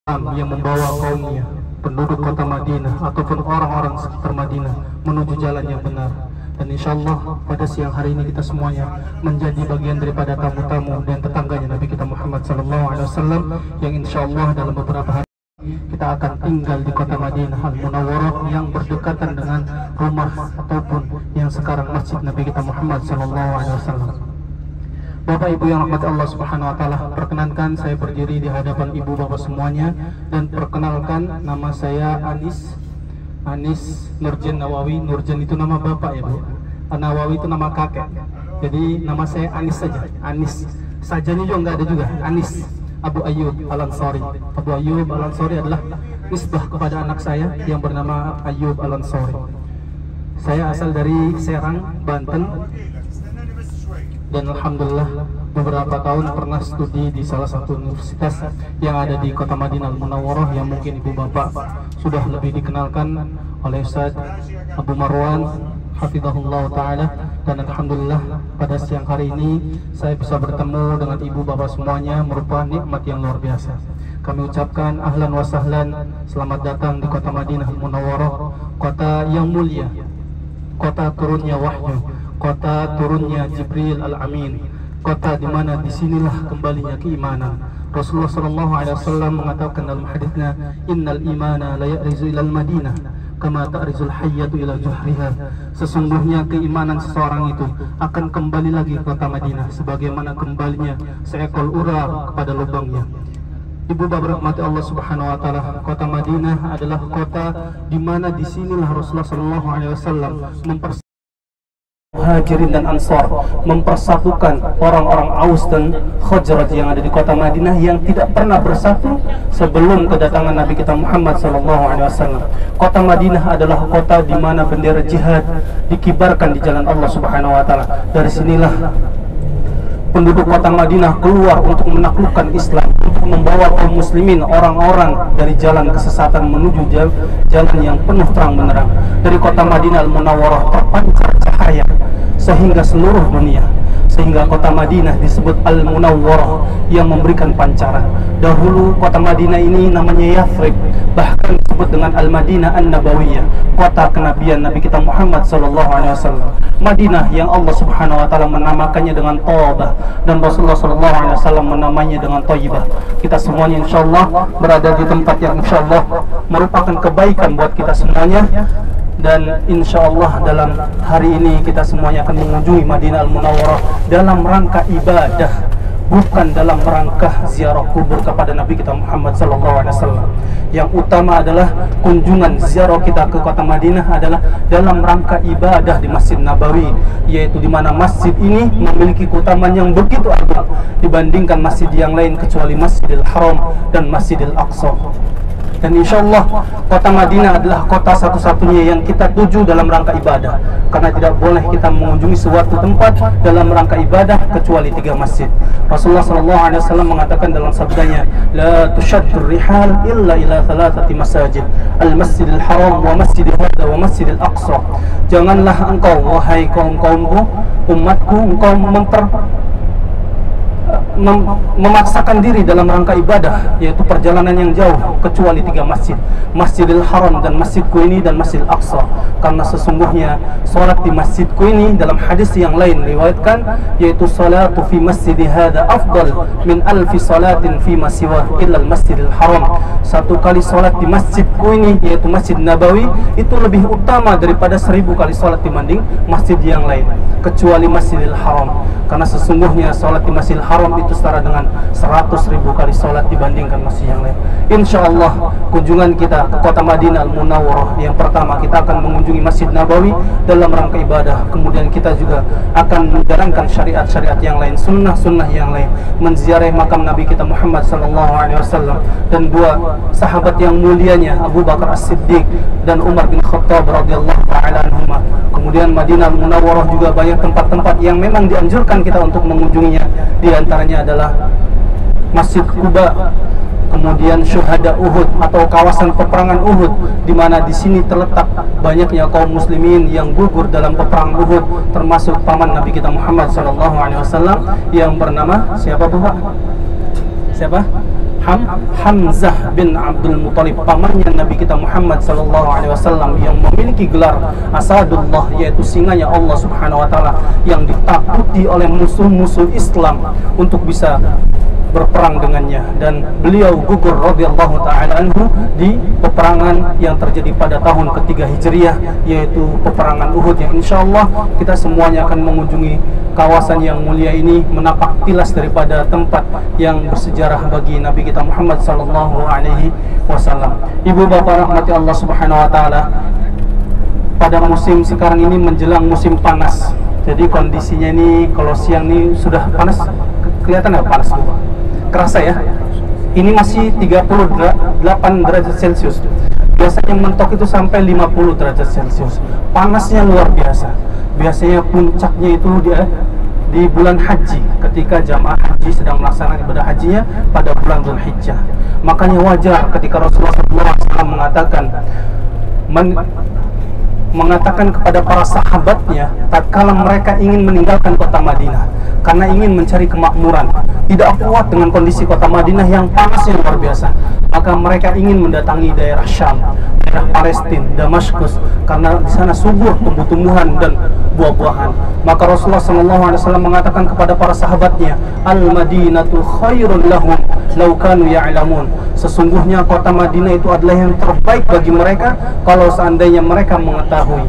yang membawa kaumnya, penduduk kota Madinah ataupun orang-orang sekitar Madinah menuju jalan yang benar. Dan insya Allah pada siang hari ini kita semuanya menjadi bagian daripada tamu-tamu dan tetangganya Nabi kita Muhammad SAW, yang insya Allah dalam beberapa hari kita akan tinggal di kota Madinah Al-Munawwarah yang berdekatan dengan rumah ataupun yang sekarang masjid Nabi kita Muhammad SAW. Bapak Ibu yang rahmat Allah Subhanahu wa taala, perkenankan saya berdiri di hadapan Ibu Bapak semuanya dan perkenalkan, nama saya Anis Nurjan Nawawi. Nurjan itu nama bapak ya Bu, Nawawi itu nama kakek. Jadi nama saya Anis saja. Anis sajanya juga nggak ada juga. Anis Abu Ayyub Al-Ansari. Abu Ayyub Al-Ansari adalah nisbah kepada anak saya yang bernama Ayyub Al-Ansari. Saya asal dari Serang, Banten. Dan alhamdulillah beberapa tahun pernah studi di salah satu universitas yang ada di kota Madinah Al-Munawwarah, yang mungkin ibu bapak sudah lebih dikenalkan oleh Ustaz Abu Marwan hafizahullah ta'ala. Dan alhamdulillah pada siang hari ini saya bisa bertemu dengan ibu bapak semuanya, merupakan nikmat yang luar biasa. Kami ucapkan ahlan wa sahlan, selamat datang di kota Madinah Al-Munawwarah, kota yang mulia, kota turunnya wahyu, kota turunnya Jibril Al-Amin, kota di mana disinilah kembalinya keimanan. Rasulullah SAW mengatakan dalam hadisnya, innal imana la ya'rizu ilal madinah kama ta'rizul hayyatu ila juhriha. Sesungguhnya keimanan seseorang itu akan kembali lagi ke kota Madinah sebagaimana kembalinya seekor ular kepada lubangnya. Ibu bapak rahmati Allah Subhanahu wa taala, kota Madinah adalah kota di mana disinilah Rasulullah SAW Muhajirin dan Ansar mempersatukan orang-orang Aus dan Khazraj yang ada di kota Madinah yang tidak pernah bersatu sebelum kedatangan Nabi kita Muhammad SAW. Kota Madinah adalah kota di mana bendera jihad dikibarkan di jalan Allah Subhanahu wa taala. Dari sinilah penduduk kota Madinah keluar untuk menaklukkan Islam, untuk membawa kaum muslimin, orang-orang dari jalan kesesatan menuju jalan yang penuh terang benderang. Dari kota Madinah Al-Munawwarah terpancar cahaya sehingga seluruh dunia, sehingga kota Madinah disebut Al-Munawwarah yang memberikan pancaran. Dahulu kota Madinah ini namanya Yathrib, bahkan disebut dengan Al-Madinah An-Nabawiyah, kota kenabian Nabi kita Muhammad SAW. Madinah yang Allah Subhanahu wa taala menamakannya dengan Thaubah dan Rasulullah SAW menamainya dengan Thayyibah. Kita semuanya insyaallah berada di tempat yang insyaallah merupakan kebaikan buat kita semuanya. Dan insyaallah dalam hari ini kita semuanya akan mengunjungi Madinah Al-Munawwarah dalam rangka ibadah, bukan dalam rangka ziarah kubur kepada Nabi kita Muhammad SAW. Yang utama adalah kunjungan ziarah kita ke kota Madinah adalah dalam rangka ibadah di Masjid Nabawi, yaitu di mana masjid ini memiliki keutamaan yang begitu agung dibandingkan masjid yang lain kecuali Masjidil Haram dan Masjidil Aqsa. Dan insya Allah kota Madinah adalah kota satu-satunya yang kita tuju dalam rangka ibadah, karena tidak boleh kita mengunjungi suatu tempat dalam rangka ibadah kecuali 3 masjid. Rasulullah SAW mengatakan dalam sabdanya, la tushaddur rihal illa ila 3 masajid, al-masjidil haram wa masjidil hada wa masjidil aqsa. Janganlah engkau wahai kaum-kaumku, umatku, engkau memaksakan diri dalam rangka ibadah, yaitu perjalanan yang jauh, kecuali 3 masjid, Masjidil Haram dan Masjidku ini dan Masjidil Aqsa. Karena sesungguhnya salat di masjidku ini dalam hadis yang lain riwayatkan, yaitu salatu fi masjidi hadza afdal min alfi salatin fi ma siwa illa al-Masjidil Haram. Satu kali salat di masjidku ini, yaitu Masjid Nabawi, itu lebih utama daripada 1000 kali salat dibanding masjid yang lain kecuali Masjidil Haram. Karena sesungguhnya salat di Masjidil Haram itu setara dengan 100.000 kali sholat dibandingkan masjid yang lain. Insya Allah kunjungan kita ke kota Madinah Al-Munawwarah, yang pertama kita akan mengunjungi Masjid Nabawi dalam rangka ibadah, kemudian kita juga akan menjalankan syariat-syariat yang lain, sunnah-sunnah yang lain, menziarah makam Nabi kita Muhammad SAW dan 2 sahabat yang mulianya, Abu Bakar As-Siddiq dan Umar bin Khattab radhiyallahu ta'ala anhuma. Kemudian Madinah Al-Munawwarah juga banyak tempat-tempat yang memang dianjurkan kita untuk mengunjunginya. Di antaranya adalah Masjid Quba, kemudian Syuhada Uhud atau kawasan peperangan Uhud, di mana di sini terletak banyaknya kaum muslimin yang gugur dalam peperangan Uhud, termasuk paman Nabi kita Muhammad SAW yang bernama siapa Bu Pak? Siapa? Hamzah bin Abdul Muthalib, pamannya Nabi kita Muhammad sallallahu alaihi wasallam, yang memiliki gelar Asadullah, yaitu singanya Allah Subhanahu wa taala, yang ditakuti oleh musuh-musuh Islam untuk bisa berperang dengannya, dan beliau gugur radhiyallahu taala anhu di peperangan yang terjadi pada tahun ketiga Hijriah, yaitu peperangan Uhud, yang insyaallah kita semuanya akan mengunjungi kawasan yang mulia ini, menapak tilas daripada tempat yang bersejarah bagi Nabi kita Muhammad sallallahu alaihi wasallam. Ibu bapak rahmati Allah Subhanahu wa taala, pada musim sekarang ini menjelang musim panas. Jadi kondisinya ini kalau siang ini sudah panas, kelihatan nggak panas? Kerasa ya? Ini masih 38 derajat Celcius. Biasanya mentok itu sampai 50 derajat Celcius. Panasnya luar biasa. Biasanya puncaknya itu di bulan haji, ketika jamaah haji sedang melaksanakan ibadah hajinya pada bulan Dzulhijjah. Makanya wajar ketika Rasulullah SAW mengatakan kepada para sahabatnya tatkala mereka ingin meninggalkan kota Madinah karena ingin mencari kemakmuran, tidak kuat dengan kondisi kota Madinah yang panasnya luar biasa, maka mereka ingin mendatangi daerah Syam, daerah Palestina, Damaskus, karena di sana subur tumbuh-tumbuhan dan buah-buahan. Maka Rasulullah SAW mengatakan kepada para sahabatnya, Al-Madinatu khairun lahum law kanu ya'lamun. Sesungguhnya kota Madinah itu adalah yang terbaik bagi mereka kalau seandainya mereka mengetahui.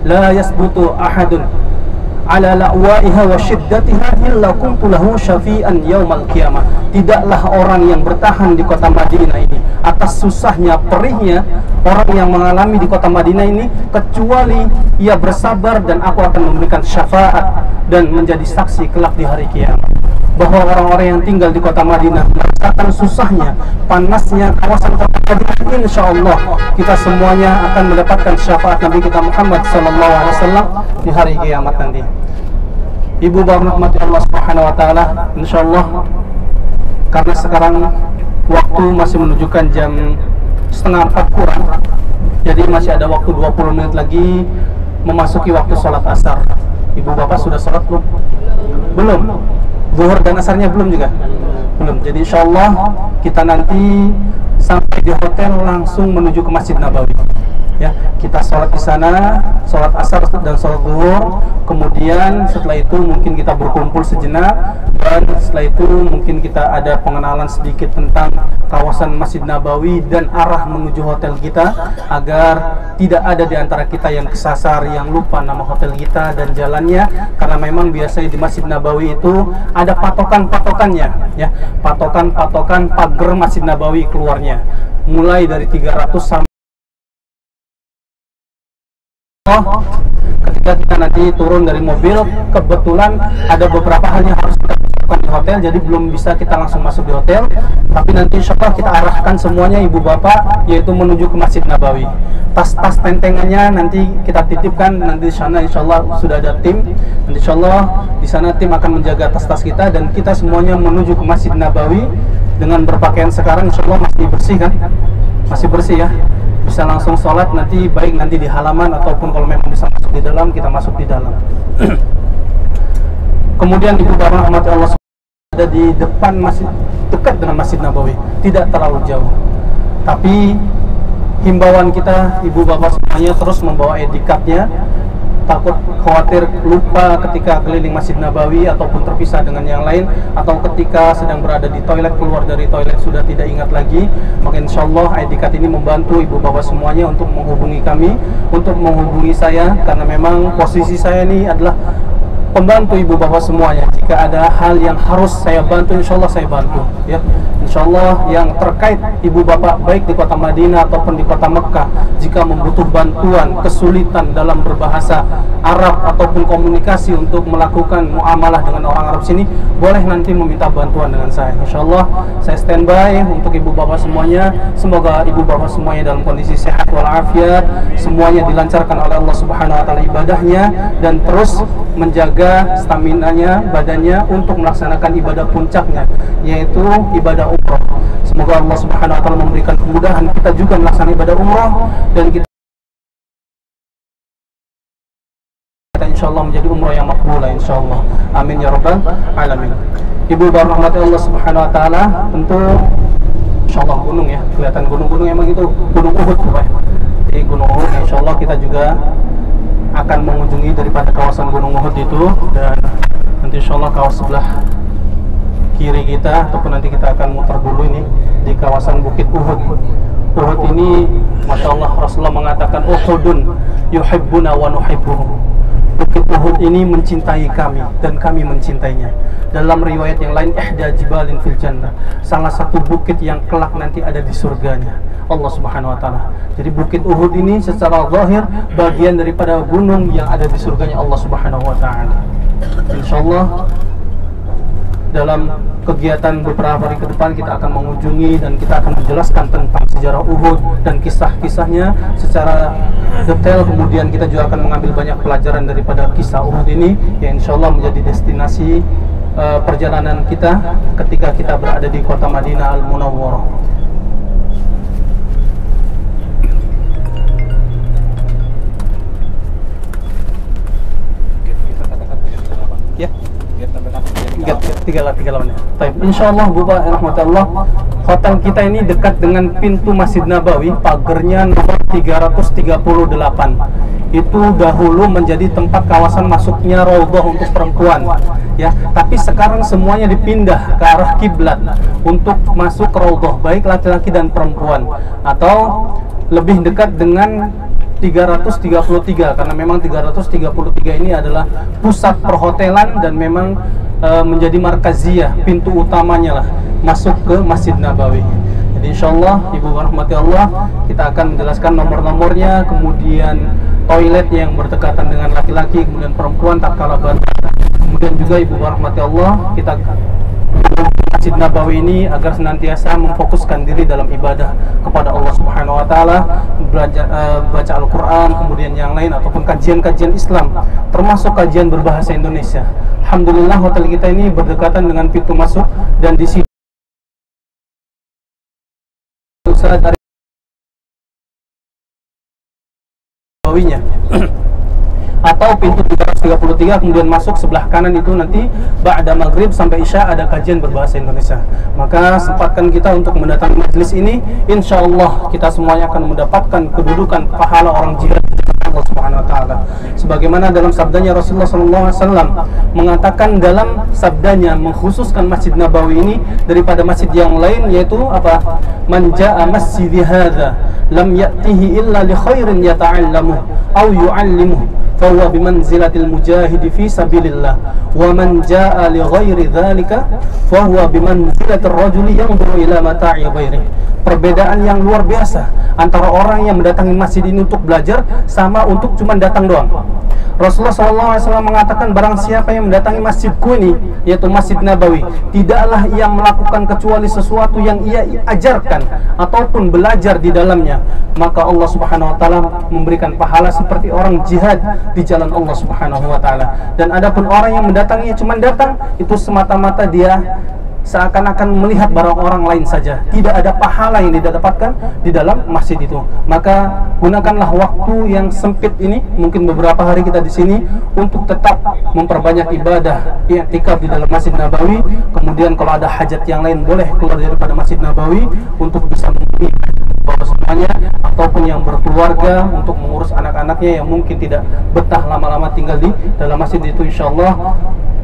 La yasbutu ahadun ala la'waiha wa syiddatiha illa kuntu lahu syafi'an yaumal qiyamah. Tidaklah orang yang bertahan di kota Madinah ini atas susahnya, perihnya orang yang mengalami di kota Madinah ini, kecuali ia bersabar dan aku akan memberikan syafaat dan menjadi saksi kelak di hari kiamat bahwa orang-orang yang tinggal di kota Madinah merasakan susahnya, panasnya kawasan kota Madinah. Insyaallah kita semuanya akan mendapatkan syafaat Nabi kita Muhammad SAW di hari kiamat nanti. Ibu bapak rahmati Allah Subhanahu wa taala, insyaallah karena sekarang waktu masih menunjukkan jam 3:30 kurang, jadi masih ada waktu 20 menit lagi memasuki waktu sholat asar. Ibu bapak sudah sholat belum? Belum. Zuhur dan asarnya belum juga? Belum. Jadi insyaallah kita nanti sampai di hotel langsung menuju ke Masjid Nabawi. Ya, kita sholat di sana, sholat asar dan sholat zuhur. Kemudian setelah itu mungkin kita berkumpul sejenak, dan setelah itu mungkin kita ada pengenalan sedikit tentang kawasan Masjid Nabawi dan arah menuju hotel kita, agar tidak ada di antara kita yang kesasar, yang lupa nama hotel kita dan jalannya, karena memang biasanya di Masjid Nabawi itu ada patokan-patokannya, ya, patokan-patokan pagar Masjid Nabawi keluarnya, mulai dari 300 sampai ketika kita nanti turun dari mobil, kebetulan ada beberapa hal yang harus kita lakukan di hotel, jadi belum bisa kita langsung masuk di hotel, tapi nanti insyaallah kita arahkan semuanya ibu bapak, yaitu menuju ke Masjid Nabawi. Tas-tas tentengannya nanti kita titipkan, nanti di sana insyaallah sudah ada tim, nanti insyaallah di sana tim akan menjaga tas-tas kita, dan kita semuanya menuju ke Masjid Nabawi dengan berpakaian sekarang insyaallah masih bersih kan? Masih bersih ya, bisa langsung sholat nanti, baik nanti di halaman ataupun kalau memang bisa masuk di dalam, kita masuk di dalam. Kemudian ibu bapak rahmati Allah ada di depan masjid, dekat dengan Masjid Nabawi, tidak terlalu jauh. Tapi himbauan kita ibu bapak semuanya terus membawa ID card-nya, takut khawatir lupa ketika keliling Masjid Nabawi ataupun terpisah dengan yang lain, atau ketika sedang berada di toilet, keluar dari toilet sudah tidak ingat lagi. Maka insyaallah ID card ini membantu ibu bapak semuanya untuk menghubungi kami, untuk menghubungi saya, karena memang posisi saya ini adalah pembantu ibu bapak semuanya. Jika ada hal yang harus saya bantu, insyaallah saya bantu, ya. Insyaallah yang terkait ibu bapak baik di kota Madinah ataupun di kota Mekah, jika membutuh bantuan, kesulitan dalam berbahasa Arab ataupun komunikasi untuk melakukan muamalah dengan orang Arab sini, boleh nanti meminta bantuan dengan saya. Insyaallah saya standby untuk ibu bapak semuanya. Semoga ibu bapak semuanya dalam kondisi sehat walafiat, semuanya dilancarkan oleh Allah Subhanahu wa taala ibadahnya, dan terus menjaga stamina-nya, badannya untuk melaksanakan ibadah puncaknya, yaitu ibadah umroh. Semoga Allah Subhanahu wa taala memberikan kemudahan kita juga melaksanakan ibadah umroh, dan kita insyaallah menjadi umroh yang makbulah insyaallah. Amin ya rabbal alamin. Ibu bapak rahmati Allah Subhanahu wa taala, tentu insya Allah gunung ya, kelihatan gunung-gunung emang itu Gunung Uhud Pak. Jadi Gunung Uhud insya Allah kita juga akan mengunjungi daripada kawasan Gunung Uhud itu, dan nanti insya Allah kawasan sebelah kiri kita ataupun nanti kita akan muter dulu ini di kawasan Bukit Uhud. Uhud ini Masya Allah Rasulullah mengatakan Uhudun yuhibbuna wa nuhibbuhu. Bukit Uhud ini mencintai kami dan kami mencintainya. Dalam riwayat yang lain ihda jibalin fil jannah, salah satu bukit yang kelak nanti ada di surganya Allah Subhanahu wa taala. Jadi Bukit Uhud ini secara zahir bagian daripada gunung yang ada di surganya Allah Subhanahu wa taala. Insyaallah dalam kegiatan beberapa hari ke depan kita akan mengunjungi dan kita akan menjelaskan tentang sejarah Uhud dan kisah-kisahnya secara detail. Kemudian kita juga akan mengambil banyak pelajaran daripada kisah Uhud ini yang insya Allah menjadi destinasi perjalanan kita ketika kita berada di kota Madinah Al-Munawwarah. Ya. Tiga lawan ya. Baik, insyaallah Bapak rahmatullah, hotel kita ini dekat dengan pintu Masjid Nabawi, pagernya nomor 338. Itu dahulu menjadi tempat kawasan masuknya Raudhah untuk perempuan ya, tapi sekarang semuanya dipindah ke arah kiblat untuk masuk Raudhah baik laki-laki dan perempuan, atau lebih dekat dengan 333 karena memang 333 ini adalah pusat perhotelan dan memang menjadi markaziyah, pintu utamanya lah masuk ke Masjid Nabawi. Jadi insyaallah Ibu rahmati Allah, kita akan menjelaskan nomor-nomornya, kemudian toiletnya yang berdekatan dengan laki-laki, kemudian perempuan tatkala banget. Kemudian juga Ibu rahmati Allah, kita Masjid Nabawi ini agar senantiasa memfokuskan diri dalam ibadah kepada Allah Subhanahu wa taala, belajar baca Al-Qur'an, kemudian yang lain ataupun kajian-kajian Islam, termasuk kajian berbahasa Indonesia. Alhamdulillah hotel kita ini berdekatan dengan pintu masuk dan di sini usaha dari Nabawinya atau pintu 333, kemudian masuk sebelah kanan itu nanti ba'da maghrib sampai isya ada kajian berbahasa Indonesia. Maka sempatkan kita untuk mendatangi majelis ini, insya Allah kita semuanya akan mendapatkan kedudukan pahala orang jihad Allah Subhanahu wa taala. Sebagaimana dalam sabdanya Rasulullah SAW mengatakan dalam sabdanya mengkhususkan Masjid Nabawi ini daripada masjid yang lain, yaitu apa? Man jaa masjidi hadza lam ya'tihi illa li khairin yata'allamuh aw yu'allimuh fahuwa bimanzilatil mujahidi fi sabilillah wa man jaa li ghairi dzalika fahuwa bimanzilatir rajuli yanzuru ila mata'i ghairihi. Perbedaan yang luar biasa antara orang yang mendatangi masjid ini untuk belajar sama untuk cuma datang doang. Rasulullah SAW mengatakan barang siapa yang mendatangi masjidku ini, yaitu Masjid Nabawi, tidaklah ia melakukan kecuali sesuatu yang ia ajarkan ataupun belajar di dalamnya, maka Allah Subhanahu wa taala memberikan pahala seperti orang jihad di jalan Allah Subhanahu wa taala. Dan adapun orang yang mendatanginya cuma datang, itu semata-mata dia seakan-akan melihat barang orang lain saja, tidak ada pahala yang didapatkan di dalam masjid itu. Maka gunakanlah waktu yang sempit ini, mungkin beberapa hari kita di sini, untuk tetap memperbanyak ibadah i'tikaf di dalam Masjid Nabawi. Kemudian kalau ada hajat yang lain boleh keluar daripada Masjid Nabawi untuk bisa memenuhi semuanya, ataupun yang berkeluarga untuk mengurus anak-anaknya yang mungkin tidak betah lama-lama tinggal di dalam masjid itu, insyaallah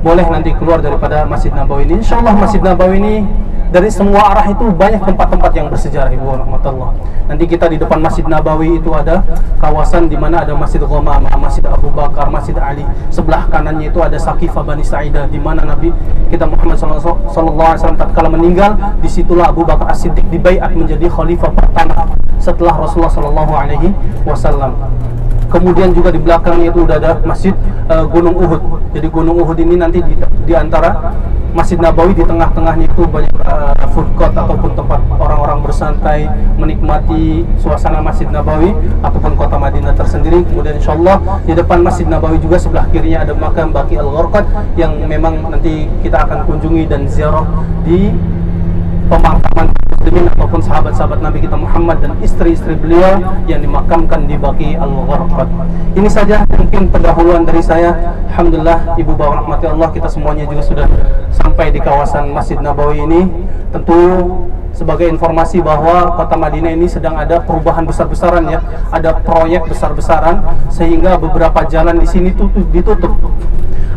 boleh nanti keluar daripada Masjid Nabawi ini. Insyaallah Masjid Nabawi ini dari semua arah itu banyak tempat-tempat yang bersejarah Ibu rahmatullah. Nanti kita di depan Masjid Nabawi itu ada kawasan di mana ada Masjid Ghamamah, Masjid Abu Bakar, Masjid Ali. Sebelah kanannya itu ada Saqifah Bani Sa'idah di mana Nabi kita Muhammad SAW tatkala meninggal, disitulah Abu Bakar As-Siddiq dibaiat menjadi khalifah pertama setelah Rasulullah SAW. Kemudian juga di belakangnya itu udah ada Masjid Gunung Uhud. Jadi Gunung Uhud ini nanti di antara Masjid Nabawi, di tengah-tengahnya itu banyak food court ataupun tempat orang-orang bersantai menikmati suasana Masjid Nabawi ataupun kota Madinah tersendiri. Kemudian insyaallah di depan Masjid Nabawi juga sebelah kirinya ada makam Baqi Al-Gharqad yang memang nanti kita akan kunjungi dan ziarah di pemakaman muslimin ataupun sahabat-sahabat Nabi kita Muhammad dan istri-istri beliau yang dimakamkan di Baqi Al-Gharqad. Ini saja mungkin pendahuluan dari saya. Alhamdulillah Ibu bapak rahmati Allah, kita semuanya juga sudah sampai di kawasan Masjid Nabawi ini. Tentu sebagai informasi bahwa Kota Madinah ini sedang ada perubahan besar-besaran ya, ada proyek besar-besaran sehingga beberapa jalan di sini ditutup.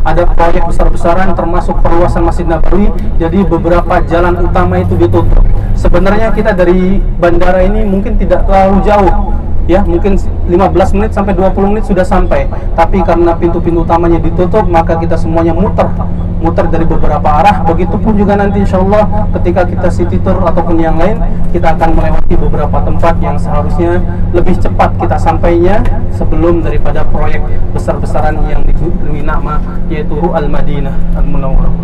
Ada proyek besar-besaran termasuk perluasan Masjid Nabawi, jadi beberapa jalan utama itu ditutup. Sebenarnya kita dari bandara ini mungkin tidak terlalu jauh ya, mungkin 15 menit sampai 20 menit sudah sampai, tapi karena pintu-pintu utamanya ditutup maka kita semuanya muter dari beberapa arah. Begitupun juga nanti insya Allah ketika kita city tour ataupun yang lain, kita akan melewati beberapa tempat yang seharusnya lebih cepat kita sampainya sebelum daripada proyek besar-besaran yang diberi nama yaitu Al-Madinah Al-Munawwarah.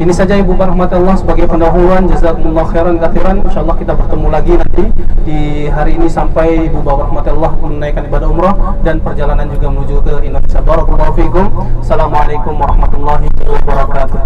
Ini saja Ibu rahmatullah sebagai pendahuluan. Jazakumullah khairan katsiran. Insyaallah kita bertemu lagi nanti di hari ini sampai Ibu rahmatullah menunaikan ibadah umrah dan perjalanan juga menuju ke Indonesia. Barakallahu fiikum. Assalamualaikum warahmatullahi wabarakatuh.